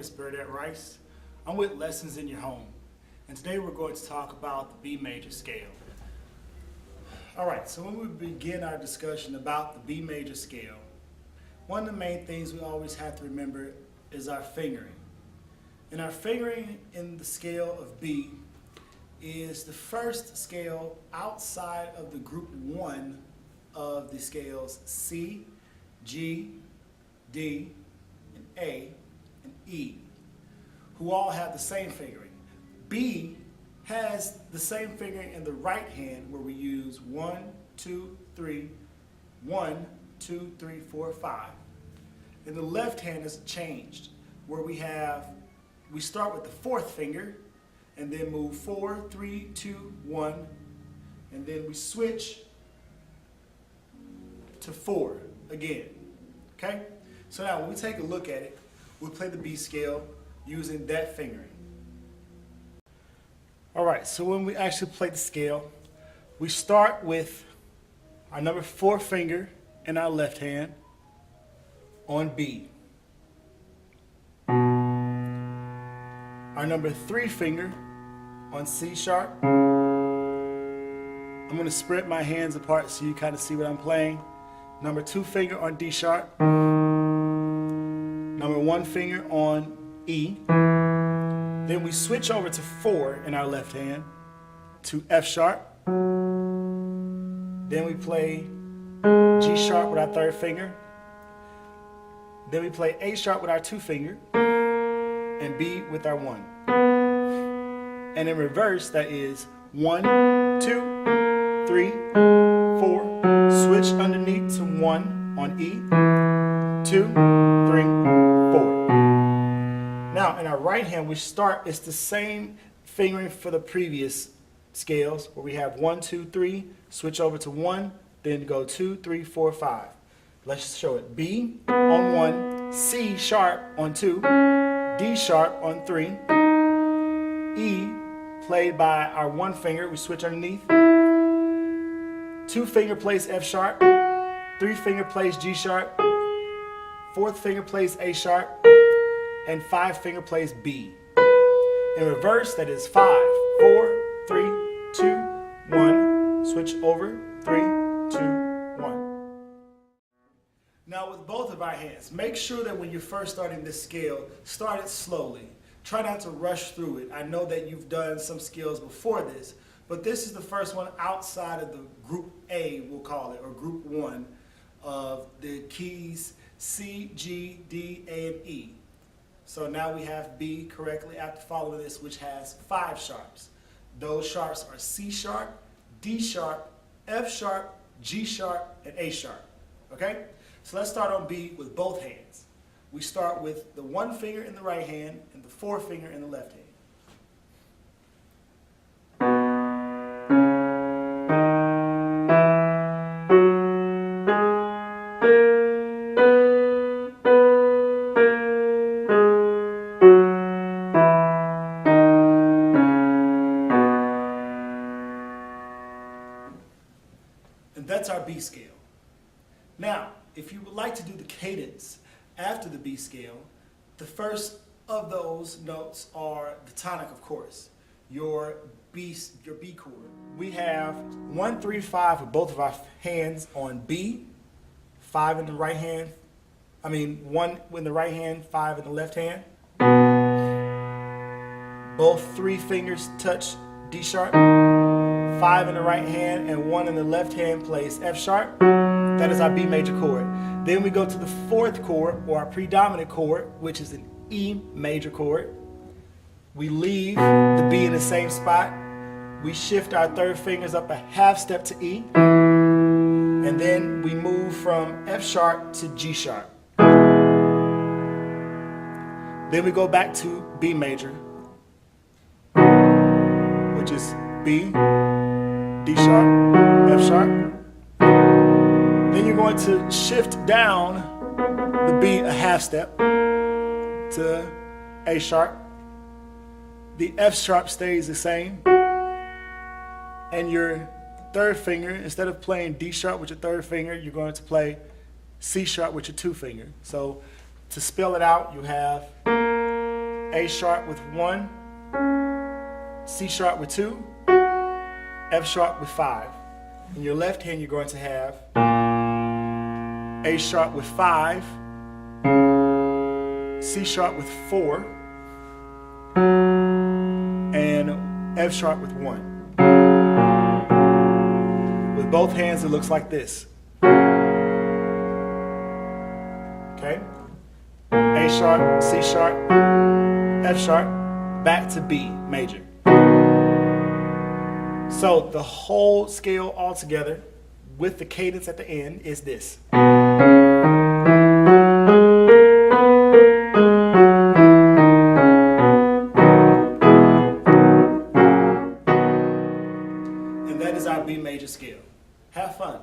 is Bernadette Rice. I'm with Lessons in Your Home, and today we're going to talk about the B major scale. Alright, so when we begin our discussion about the B major scale, one of the main things we always have to remember is our fingering. And our fingering in the scale of B is the first scale outside of the group 1 of the scales C, G, D, and A, and E, who all have the same fingering. B has the same fingering in the right hand, where we use 1, 2, 3, 1, 2, 3, 4, 5. And the left hand is changed, where we start with the fourth finger, and then move 4, 3, 2, 1, and then we switch to 4 again. Okay? So now when we take a look at it, we'll play the B scale using that fingering. Alright, so when we actually play the scale, we start with our number 4 finger in our left hand on B. Our number 3 finger on C sharp. I'm going to spread my hands apart so you kind of see what I'm playing. Number 2 finger on D sharp. Number 1 finger on E. Then we switch over to 4 in our left hand to F sharp. Then we play G sharp with our 3rd finger. Then we play A sharp with our 2 finger and B with our 1. And in reverse, that is 1, 2, 3, 4. Switch underneath to 1 on E. 2, 3, 4. Now in our right hand, it's the same fingering for the previous scales, where we have 1, 2, 3, switch over to 1, then go 2, 3, 4, 5. Let's show it. B on 1, C sharp on 2, D sharp on 3, E played by our 1 finger, we switch underneath, 2 finger plays F sharp, 3 finger plays G sharp, 4th finger plays A sharp, and 5 finger plays B. In reverse, that is 5, 4, 3, 2, 1, switch over, 3, 2, 1. Now with both of our hands, make sure that when you're first starting this scale, start it slowly. Try not to rush through it. I know that you've done some scales before this, but this is the first one outside of the group A, we'll call it, or group 1 of the keys C, G, D, A, and E. So now we have B correctly after following this, which has 5 sharps. Those sharps are C sharp, D sharp, F sharp, G sharp, and A sharp. Okay? So let's start on B with both hands. We start with the 1 finger in the right hand and the 4 finger in the left hand. And that's our B scale. Now, if you would like to do the cadence after the B scale, the first of those notes are the tonic, of course, your B chord. We have 1, 3, 5 with both of our hands on B, 5 in the right hand, 1 in the right hand, 5 in the left hand. Both 3 fingers touch D sharp, 5 in the right hand and 1 in the left hand plays F sharp. That is our B major chord. Then we go to the 4th chord, or our predominant chord, which is an E major chord. We leave the B in the same spot. We shift our 3rd fingers up a half step to E. And then we move from F sharp to G sharp. Then we go back to B major, which is B, D sharp, F sharp. Then you're going to shift down the B a half step to A sharp. The F sharp stays the same. And your 3rd finger, instead of playing D sharp with your 3rd finger, you're going to play C sharp with your 2 finger. So to spell it out, you have A sharp with 1, C sharp with 2, F sharp with 5. In your left hand, you're going to have A sharp with 5, C sharp with 4, and F sharp with 1. With both hands, it looks like this. Okay? A sharp, C sharp, F sharp, back to B major. So the whole scale all together with the cadence at the end is this. And that is our B major scale. Have fun.